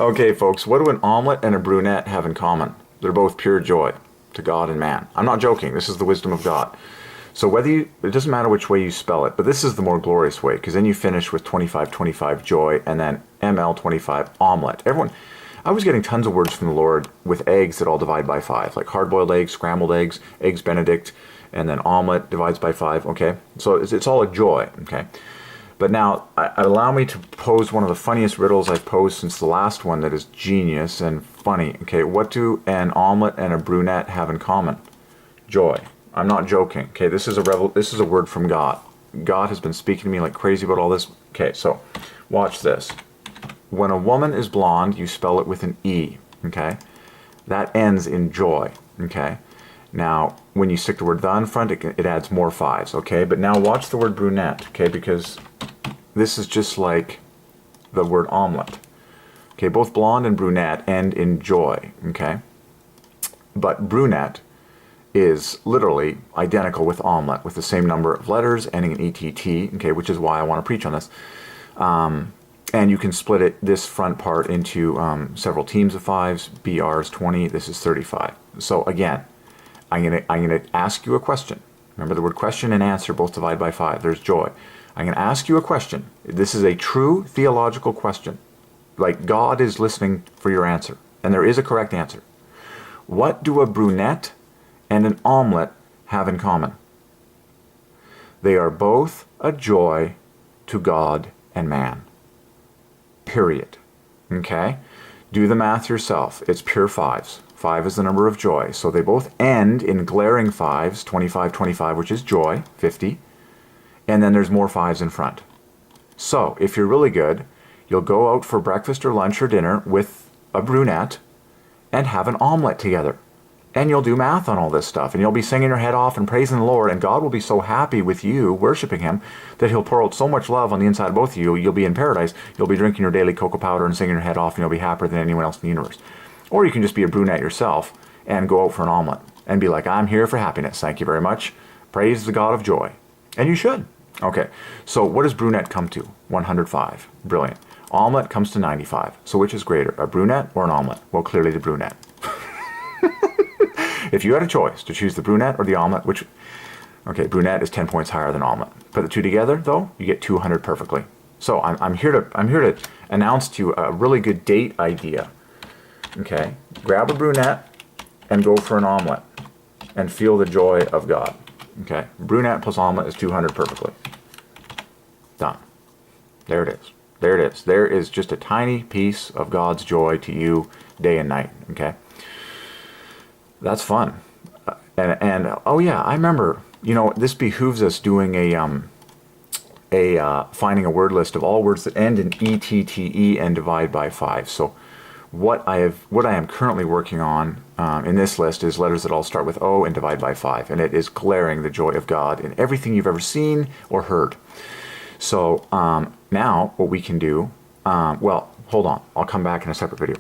Okay, folks, what do an omelet and a brunette have in common? They're both pure joy to God and man. I'm not joking. This is the wisdom of God. So it doesn't matter which way you spell it, but this is the more glorious way, because then you finish with 2525 joy and then ML25 omelet. I was getting tons of words from the Lord with eggs that all divide by 5, like hard-boiled eggs, scrambled eggs, eggs Benedict, and then omelet divides by 5, okay? So it's all a joy, okay? But now, allow me to pose one of the funniest riddles I've posed since the last one that is genius and funny. Okay, what do an omelet and a brunette have in common? Joy. I'm not joking. Okay, this is a word from God. God has been speaking to me like crazy about all this. Okay, so watch this. When a woman is blonde, you spell it with an E, okay? That ends in joy, okay? Now, when you stick the word the in front, it adds more 5s, okay? But now watch the word brunette, okay? Because this is just like the word omelet. Okay, both blonde and brunette end in joy, okay? But brunette is literally identical with omelet, with the same number of letters ending in ETT, okay, which is why I want to preach on this. And you can split this front part into several teams of 5s. BR is 20, this is 35. So again, I'm gonna ask you a question. Remember the word question and answer both divide by 5. There's joy. I'm gonna ask you a question. This is a true theological question. Like God is listening for your answer. And there is a correct answer. What do a brunette and an omelet have in common? They are both a joy to God and man. Period. Okay? Do the math yourself. It's pure 5s. 5 is the number of joy. So they both end in glaring 5s, 25, 25, which is joy, 50. And then there's more 5s in front. So if you're really good, you'll go out for breakfast or lunch or dinner with a brunette and have an omelet together. And you'll do math on all this stuff, and you'll be singing your head off and praising the Lord, and God will be so happy with you worshiping Him that He'll pour out so much love on the inside of both of you, you'll be in paradise, you'll be drinking your daily cocoa powder and singing your head off, and you'll be happier than anyone else in the universe. Or you can just be a brunette yourself and go out for an omelet and be like, I'm here for happiness, thank you very much. Praise the God of joy. And you should. Okay, so what does brunette come to? 105. Brilliant. Omelet comes to 95. So which is greater, a brunette or an omelet? Well, clearly the brunette. If you had a choice to choose the brunette or the omelet, okay, brunette is 10 points higher than omelet. Put the two together, though, you get 200 perfectly. So I'm here to announce to you a really good date idea. Okay, grab a brunette and go for an omelet and feel the joy of God. Okay, brunette plus omelet is 200 perfectly. Done. There it is. There it is. There is just a tiny piece of God's joy to you day and night. Okay. That's fun. And oh yeah, I remember, this behooves us doing finding a word list of all words that end in ETTE and divide by 5. So what I am currently working on in this list is letters that all start with O and divide by 5. And it is glaring the joy of God in everything you've ever seen or heard. So now what we can do, well, hold on. I'll come back in a separate video.